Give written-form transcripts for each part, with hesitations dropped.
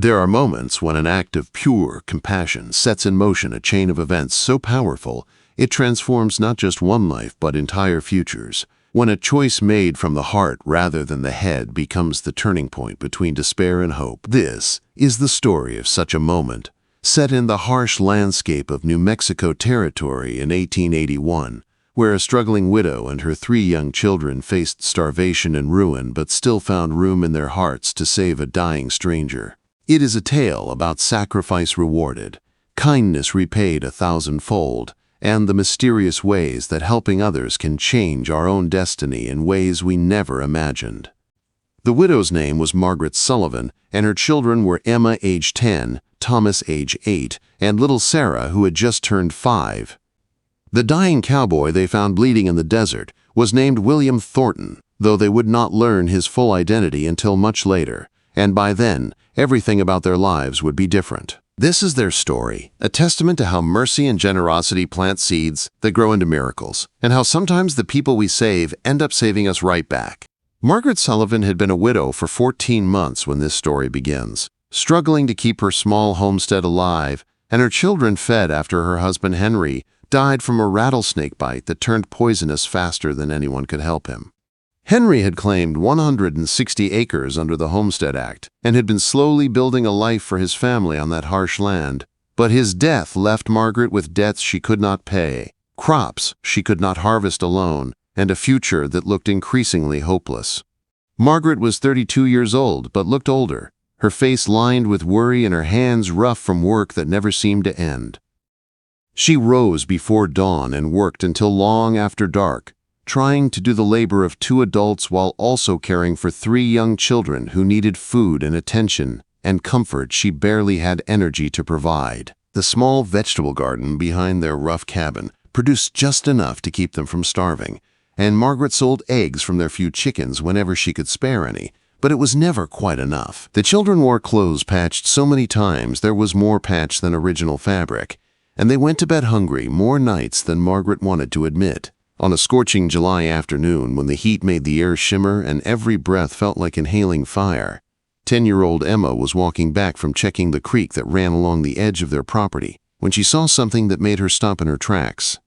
There are moments when an act of pure compassion sets in motion a chain of events so powerful it transforms not just one life but entire futures. When a choice made from the heart rather than the head becomes the turning point between despair and hope. This is the story of such a moment, set in the harsh landscape of New Mexico Territory in 1881, where a struggling widow and her 3 young children faced starvation and ruin but still found room in their hearts to save a dying stranger. It is a tale about sacrifice rewarded, kindness repaid 1,000-fold, and the mysterious ways that helping others can change our own destiny in ways we never imagined. The widow's name was Margaret Sullivan, and her children were Emma, age 10, Thomas, age 8, and little Sarah, who had just turned 5. The dying cowboy they found bleeding in the desert was named William Thornton, though they would not learn his full identity until much later, and by then, everything about their lives would be different. This is their story, a testament to how mercy and generosity plant seeds that grow into miracles, and how sometimes the people we save end up saving us right back. Margaret Sullivan had been a widow for 14 months when this story begins, struggling to keep her small homestead alive and her children fed after her husband Henry died from a rattlesnake bite that turned poisonous faster than anyone could help him. Henry had claimed 160 acres under the Homestead Act and had been slowly building a life for his family on that harsh land. But his death left Margaret with debts she could not pay, crops she could not harvest alone, and a future that looked increasingly hopeless. Margaret was 32 years old but looked older, her face lined with worry and her hands rough from work that never seemed to end. She rose before dawn and worked until long after dark, trying to do the labor of 2 adults while also caring for 3 young children who needed food and attention and comfort she barely had energy to provide. The small vegetable garden behind their rough cabin produced just enough to keep them from starving, and Margaret sold eggs from their few chickens whenever she could spare any, but it was never quite enough. The children wore clothes patched so many times there was more patch than original fabric, and they went to bed hungry more nights than Margaret wanted to admit. On a scorching July afternoon when the heat made the air shimmer and every breath felt like inhaling fire, 10-year-old Emma was walking back from checking the creek that ran along the edge of their property when she saw something that made her stop in her tracks.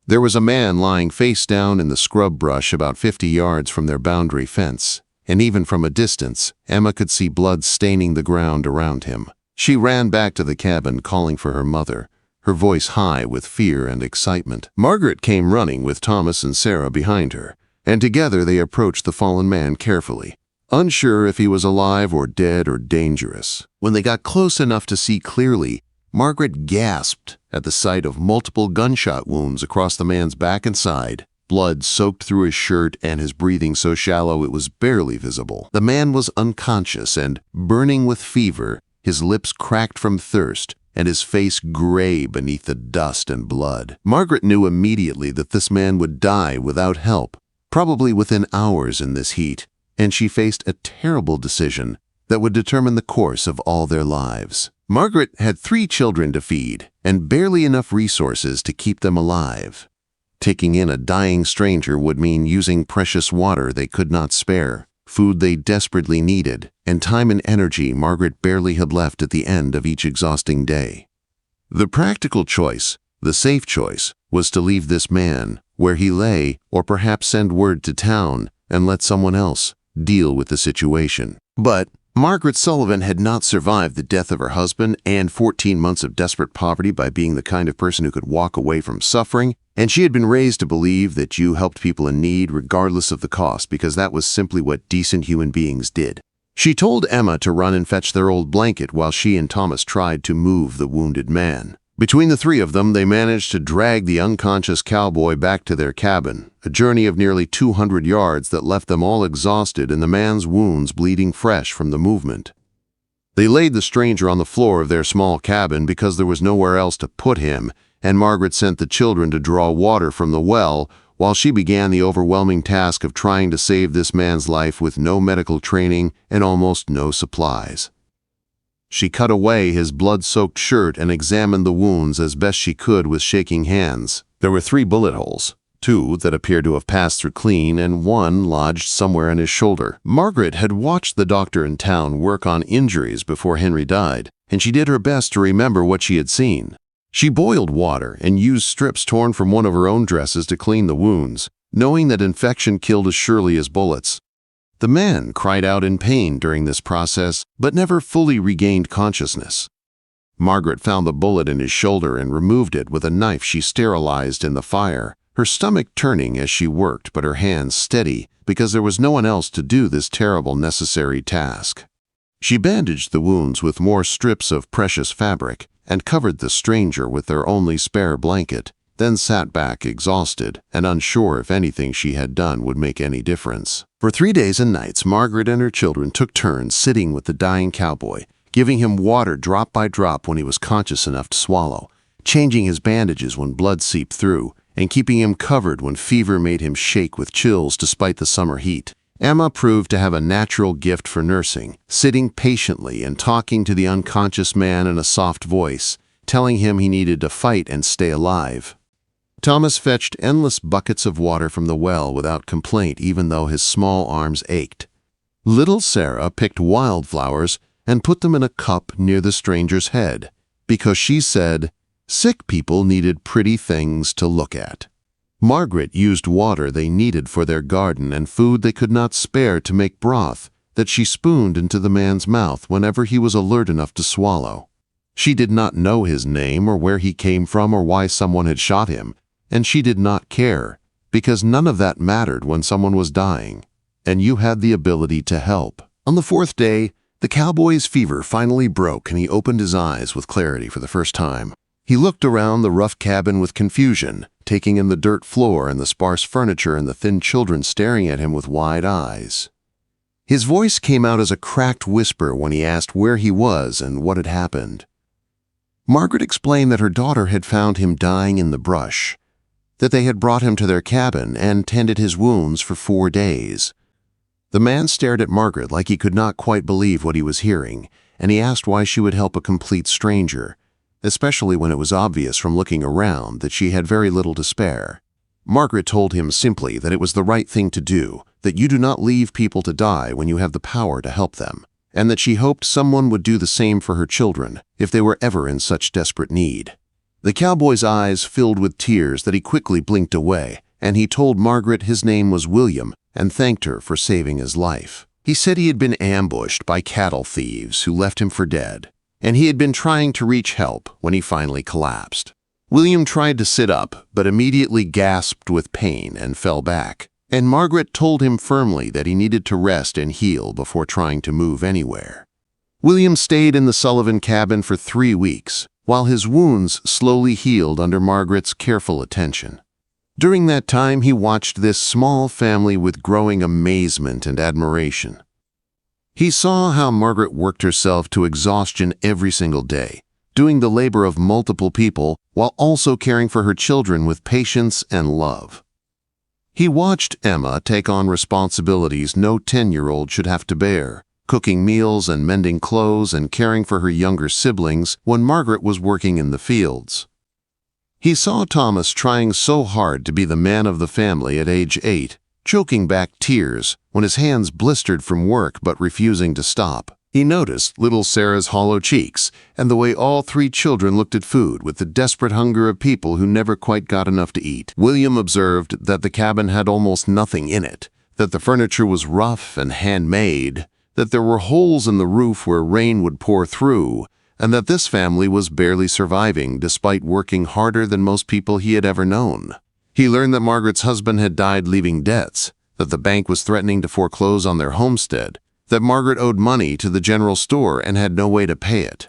There was a man lying face down in the scrub brush about 50 yards from their boundary fence, and even from a distance, Emma could see blood staining the ground around him. She ran back to the cabin calling for her mother, her voice high with fear and excitement. Margaret came running with Thomas and Sarah behind her, and together they approached the fallen man carefully, unsure if he was alive or dead or dangerous. When they got close enough to see clearly, Margaret gasped at the sight of multiple gunshot wounds across the man's back and side, blood soaked through his shirt and his breathing so shallow it was barely visible. The man was unconscious and, burning with fever, his lips cracked from thirst, and his face gray beneath the dust and blood. Margaret knew immediately that this man would die without help, probably within hours in this heat, and she faced a terrible decision that would determine the course of all their lives. Margaret had 3 children to feed, and barely enough resources to keep them alive. Taking in a dying stranger would mean using precious water they could not spare, food they desperately needed, and time and energy Margaret barely had left at the end of each exhausting day. The practical choice, the safe choice, was to leave this man where he lay or perhaps send word to town and let someone else deal with the situation. But Margaret Sullivan had not survived the death of her husband and 14 months of desperate poverty by being the kind of person who could walk away from suffering, and she had been raised to believe that you helped people in need regardless of the cost because that was simply what decent human beings did. She told Emma to run and fetch their old blanket while she and Thomas tried to move the wounded man. Between the 3 of them, they managed to drag the unconscious cowboy back to their cabin, a journey of nearly 200 yards that left them all exhausted and the man's wounds bleeding fresh from the movement. They laid the stranger on the floor of their small cabin because there was nowhere else to put him, and Margaret sent the children to draw water from the well while she began the overwhelming task of trying to save this man's life with no medical training and almost no supplies. She cut away his blood-soaked shirt and examined the wounds as best she could with shaking hands. There were 3 bullet holes, two that appeared to have passed through clean, and one lodged somewhere in his shoulder. Margaret had watched the doctor in town work on injuries before Henry died, and she did her best to remember what she had seen. She boiled water and used strips torn from one of her own dresses to clean the wounds, knowing that infection killed as surely as bullets. The man cried out in pain during this process, but never fully regained consciousness. Margaret found the bullet in his shoulder and removed it with a knife she sterilized in the fire, her stomach turning as she worked but her hands steady because there was no one else to do this terrible necessary task. She bandaged the wounds with more strips of precious fabric and covered the stranger with their only spare blanket, then sat back exhausted and unsure if anything she had done would make any difference. For 3 days and nights, Margaret and her children took turns sitting with the dying cowboy, giving him water drop by drop when he was conscious enough to swallow, changing his bandages when blood seeped through, and keeping him covered when fever made him shake with chills despite the summer heat. Emma proved to have a natural gift for nursing, sitting patiently and talking to the unconscious man in a soft voice, telling him he needed to fight and stay alive. Thomas fetched endless buckets of water from the well without complaint, even though his small arms ached. Little Sarah picked wildflowers and put them in a cup near the stranger's head, because she said sick people needed pretty things to look at. Margaret used water they needed for their garden and food they could not spare to make broth that she spooned into the man's mouth whenever he was alert enough to swallow. She did not know his name or where he came from or why someone had shot him, and she did not care, because none of that mattered when someone was dying, and you had the ability to help. On the 4th day, the cowboy's fever finally broke and he opened his eyes with clarity for the first time. He looked around the rough cabin with confusion, taking in the dirt floor and the sparse furniture and the thin children staring at him with wide eyes. His voice came out as a cracked whisper when he asked where he was and what had happened. Margaret explained that her daughter had found him dying in the brush, that they had brought him to their cabin and tended his wounds for 4 days. The man stared at Margaret like he could not quite believe what he was hearing, and he asked why she would help a complete stranger, especially when it was obvious from looking around that she had very little to spare. Margaret told him simply that it was the right thing to do, that you do not leave people to die when you have the power to help them, and that she hoped someone would do the same for her children if they were ever in such desperate need. The cowboy's eyes filled with tears that he quickly blinked away, and he told Margaret his name was William and thanked her for saving his life. He said he had been ambushed by cattle thieves who left him for dead, and he had been trying to reach help when he finally collapsed. William tried to sit up, but immediately gasped with pain and fell back, and Margaret told him firmly that he needed to rest and heal before trying to move anywhere. William stayed in the Sullivan cabin for 3 weeks, while his wounds slowly healed under Margaret's careful attention. During that time, he watched this small family with growing amazement and admiration. He saw how Margaret worked herself to exhaustion every single day, doing the labor of multiple people while also caring for her children with patience and love. He watched Emma take on responsibilities no 10-year-old should have to bear, cooking meals and mending clothes and caring for her younger siblings when Margaret was working in the fields. He saw Thomas trying so hard to be the man of the family at age 8, choking back tears when his hands blistered from work but refusing to stop. He noticed little Sarah's hollow cheeks and the way all 3 children looked at food with the desperate hunger of people who never quite got enough to eat. William observed that the cabin had almost nothing in it, that the furniture was rough and handmade, that there were holes in the roof where rain would pour through, and that this family was barely surviving despite working harder than most people he had ever known. He learned that Margaret's husband had died leaving debts, that the bank was threatening to foreclose on their homestead, that Margaret owed money to the general store and had no way to pay it.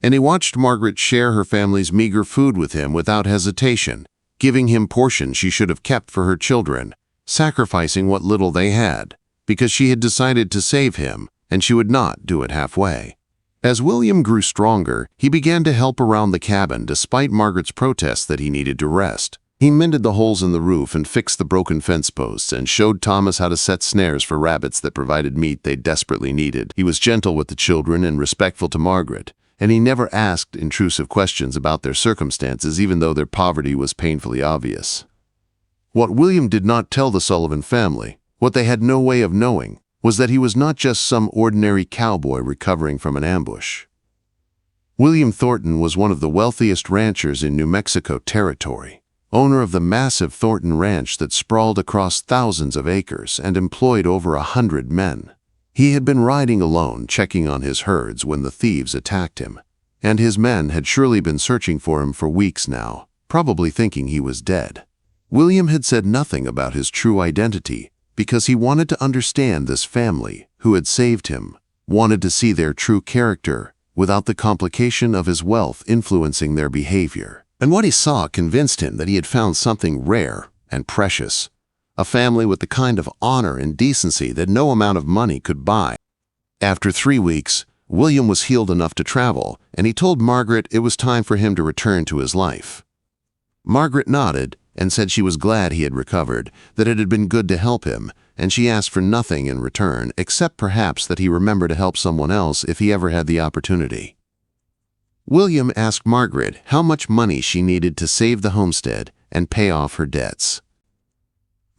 And he watched Margaret share her family's meager food with him without hesitation, giving him portions she should have kept for her children, sacrificing what little they had, because she had decided to save him, and she would not do it halfway. As William grew stronger, he began to help around the cabin despite Margaret's protests that he needed to rest. He mended the holes in the roof and fixed the broken fence posts and showed Thomas how to set snares for rabbits that provided meat they desperately needed. He was gentle with the children and respectful to Margaret, and he never asked intrusive questions about their circumstances even though their poverty was painfully obvious. What William did not tell the Sullivan family, what they had no way of knowing, was that he was not just some ordinary cowboy recovering from an ambush. William Thornton was one of the wealthiest ranchers in New Mexico Territory, owner of the massive Thornton Ranch that sprawled across thousands of acres and employed over 100 men. He had been riding alone, checking on his herds when the thieves attacked him, and his men had surely been searching for him for weeks now, probably thinking he was dead. William had said nothing about his true identity because he wanted to understand this family who had saved him, wanted to see their true character without the complication of his wealth influencing their behavior. And what he saw convinced him that he had found something rare and precious, a family with the kind of honor and decency that no amount of money could buy. After 3 weeks, William was healed enough to travel, and he told Margaret it was time for him to return to his life. Margaret nodded and said she was glad he had recovered, that it had been good to help him, and she asked for nothing in return, except perhaps that he remember to help someone else if he ever had the opportunity. William asked Margaret how much money she needed to save the homestead and pay off her debts.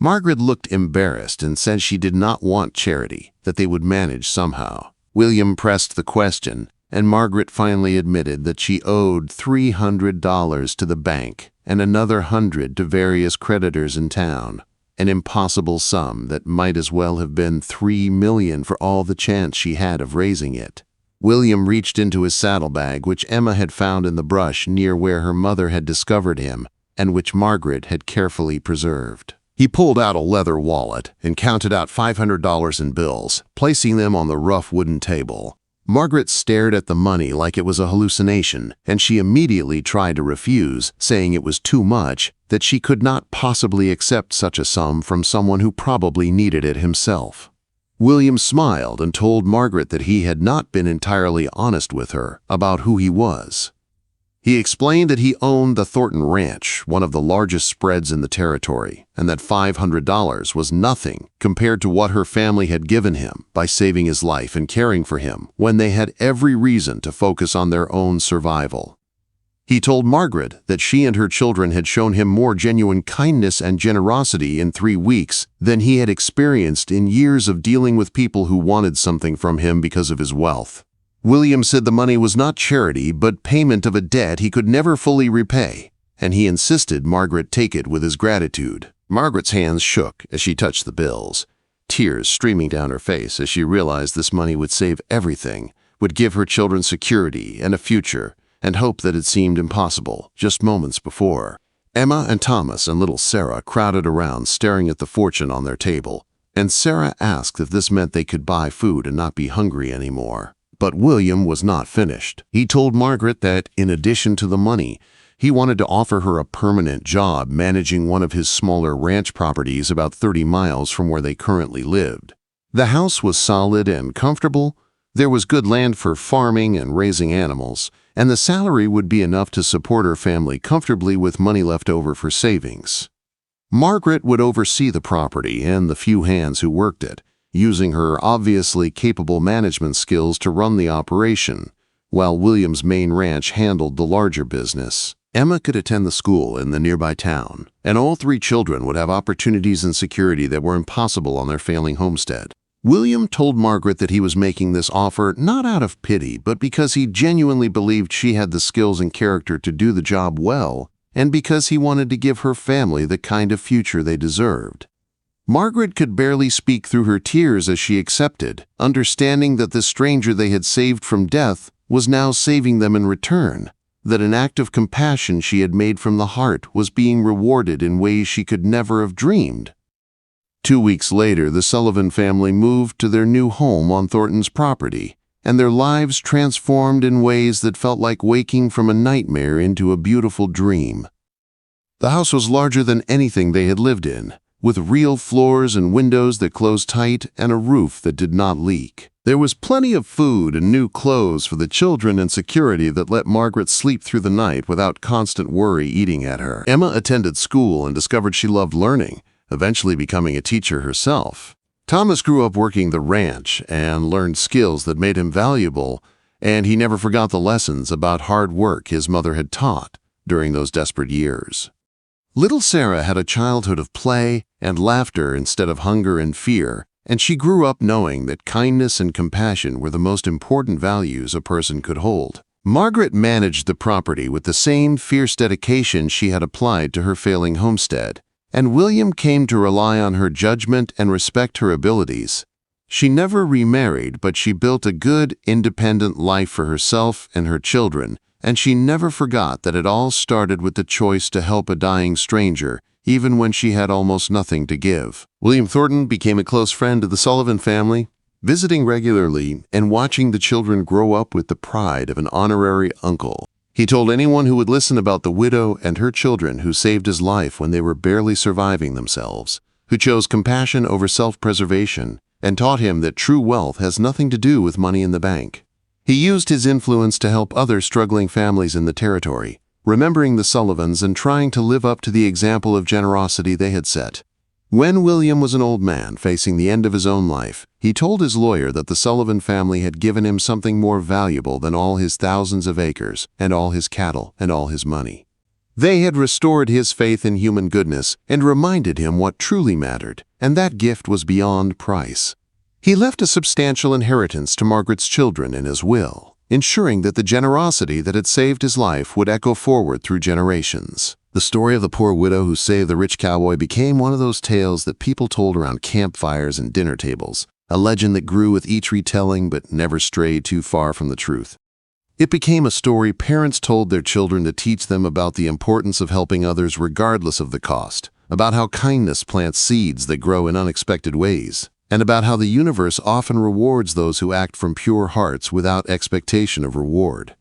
Margaret looked embarrassed and said she did not want charity, that they would manage somehow. William pressed the question, and Margaret finally admitted that she owed $300 to the bank and another $100 to various creditors in town, an impossible sum that might as well have been $3 million for all the chance she had of raising it. William reached into his saddlebag, which Emma had found in the brush near where her mother had discovered him, and which Margaret had carefully preserved. He pulled out a leather wallet and counted out $500 in bills, placing them on the rough wooden table. Margaret stared at the money like it was a hallucination, and she immediately tried to refuse, saying it was too much, that she could not possibly accept such a sum from someone who probably needed it himself. William smiled and told Margaret that he had not been entirely honest with her about who he was. He explained that he owned the Thornton Ranch, one of the largest spreads in the territory, and that $500 was nothing compared to what her family had given him by saving his life and caring for him when they had every reason to focus on their own survival. He told Margaret that she and her children had shown him more genuine kindness and generosity in 3 weeks than he had experienced in years of dealing with people who wanted something from him because of his wealth. William said the money was not charity, but payment of a debt he could never fully repay, and he insisted Margaret take it with his gratitude. Margaret's hands shook as she touched the bills, tears streaming down her face as she realized this money would save everything, would give her children security and a future, and hope that had seemed impossible just moments before. Emma and Thomas and little Sarah crowded around staring at the fortune on their table, and Sarah asked if this meant they could buy food and not be hungry anymore. But William was not finished. He told Margaret that, in addition to the money, he wanted to offer her a permanent job managing one of his smaller ranch properties about 30 miles from where they currently lived. The house was solid and comfortable, there was good land for farming and raising animals, and the salary would be enough to support her family comfortably with money left over for savings. Margaret would oversee the property and the few hands who worked it, using her obviously capable management skills to run the operation, while William's main ranch handled the larger business. Emma could attend the school in the nearby town, and all 3 children would have opportunities and security that were impossible on their failing homestead. William told Margaret that he was making this offer not out of pity, but because he genuinely believed she had the skills and character to do the job well, and because he wanted to give her family the kind of future they deserved. Margaret could barely speak through her tears as she accepted, understanding that the stranger they had saved from death was now saving them in return, that an act of compassion she had made from the heart was being rewarded in ways she could never have dreamed. 2 weeks later, the Sullivan family moved to their new home on Thornton's property, and their lives transformed in ways that felt like waking from a nightmare into a beautiful dream. The house was larger than anything they had lived in, with real floors and windows that closed tight and a roof that did not leak. There was plenty of food and new clothes for the children and security that let Margaret sleep through the night without constant worry eating at her. Emma attended school and discovered she loved learning, eventually becoming a teacher herself. Thomas grew up working the ranch and learned skills that made him valuable, and he never forgot the lessons about hard work his mother had taught during those desperate years. Little Sarah had a childhood of play and laughter instead of hunger and fear, and she grew up knowing that kindness and compassion were the most important values a person could hold. Margaret managed the property with the same fierce dedication she had applied to her failing homestead, and William came to rely on her judgment and respect her abilities. She never remarried, but she built a good, independent life for herself and her children, and she never forgot that it all started with the choice to help a dying stranger, even when she had almost nothing to give. William Thornton became a close friend of the Sullivan family, visiting regularly and watching the children grow up with the pride of an honorary uncle. He told anyone who would listen about the widow and her children who saved his life when they were barely surviving themselves, who chose compassion over self-preservation, and taught him that true wealth has nothing to do with money in the bank. He used his influence to help other struggling families in the territory, remembering the Sullivans and trying to live up to the example of generosity they had set. When William was an old man facing the end of his own life, he told his lawyer that the Sullivan family had given him something more valuable than all his thousands of acres and all his cattle and all his money. They had restored his faith in human goodness and reminded him what truly mattered, and that gift was beyond price. He left a substantial inheritance to Margaret's children in his will, ensuring that the generosity that had saved his life would echo forward through generations. The story of the poor widow who saved the rich cowboy became one of those tales that people told around campfires and dinner tables, a legend that grew with each retelling but never strayed too far from the truth. It became a story parents told their children to teach them about the importance of helping others regardless of the cost, about how kindness plants seeds that grow in unexpected ways, and about how the universe often rewards those who act from pure hearts without expectation of reward.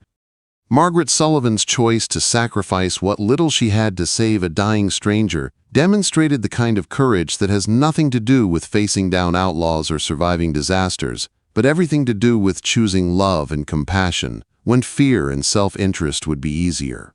Margaret Sullivan's choice to sacrifice what little she had to save a dying stranger demonstrated the kind of courage that has nothing to do with facing down outlaws or surviving disasters, but everything to do with choosing love and compassion when fear and self-interest would be easier.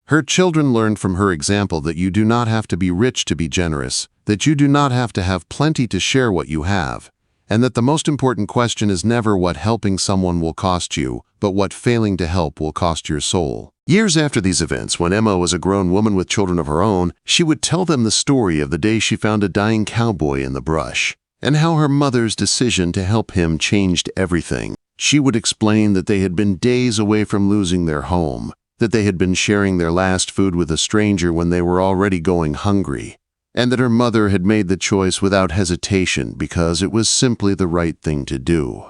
Her children learned from her example that you do not have to be rich to be generous, that you do not have to have plenty to share what you have, and that the most important question is never what helping someone will cost you, but what failing to help will cost your soul. Years after these events, when Emma was a grown woman with children of her own, she would tell them the story of the day she found a dying cowboy in the brush, and how her mother's decision to help him changed everything. She would explain that they had been days away from losing their home, that they had been sharing their last food with a stranger when they were already going hungry, and that her mother had made the choice without hesitation because it was simply the right thing to do.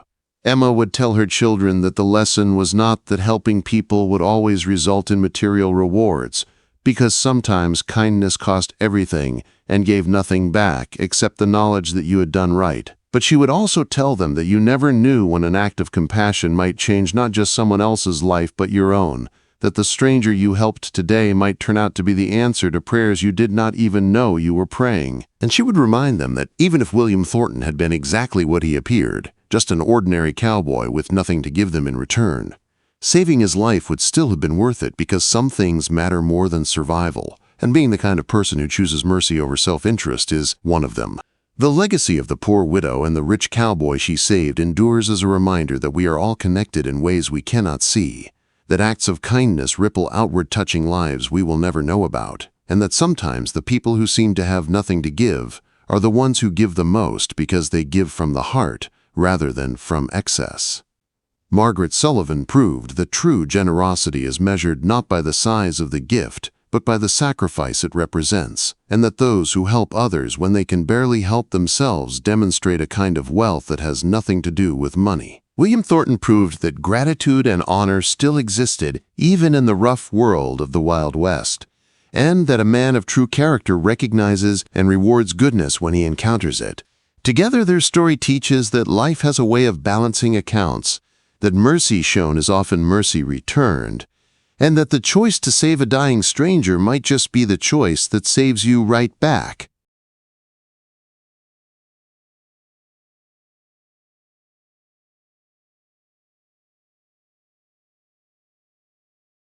Emma would tell her children that the lesson was not that helping people would always result in material rewards, because sometimes kindness cost everything and gave nothing back except the knowledge that you had done right. But she would also tell them that you never knew when an act of compassion might change not just someone else's life but your own, that the stranger you helped today might turn out to be the answer to prayers you did not even know you were praying. And she would remind them that even if William Thornton had been exactly what he appeared, just an ordinary cowboy with nothing to give them in return, saving his life would still have been worth it because some things matter more than survival, and being the kind of person who chooses mercy over self-interest is one of them. The legacy of the poor widow and the rich cowboy she saved endures as a reminder that we are all connected in ways we cannot see, that acts of kindness ripple outward, touching lives we will never know about, and that sometimes the people who seem to have nothing to give are the ones who give the most because they give from the heart rather than from excess. Margaret Sullivan proved that true generosity is measured not by the size of the gift, but by the sacrifice it represents, and that those who help others when they can barely help themselves demonstrate a kind of wealth that has nothing to do with money. William Thornton proved that gratitude and honor still existed even in the rough world of the Wild West, and that a man of true character recognizes and rewards goodness when he encounters it. Together, their story teaches that life has a way of balancing accounts, that mercy shown is often mercy returned, and that the choice to save a dying stranger might just be the choice that saves you right back.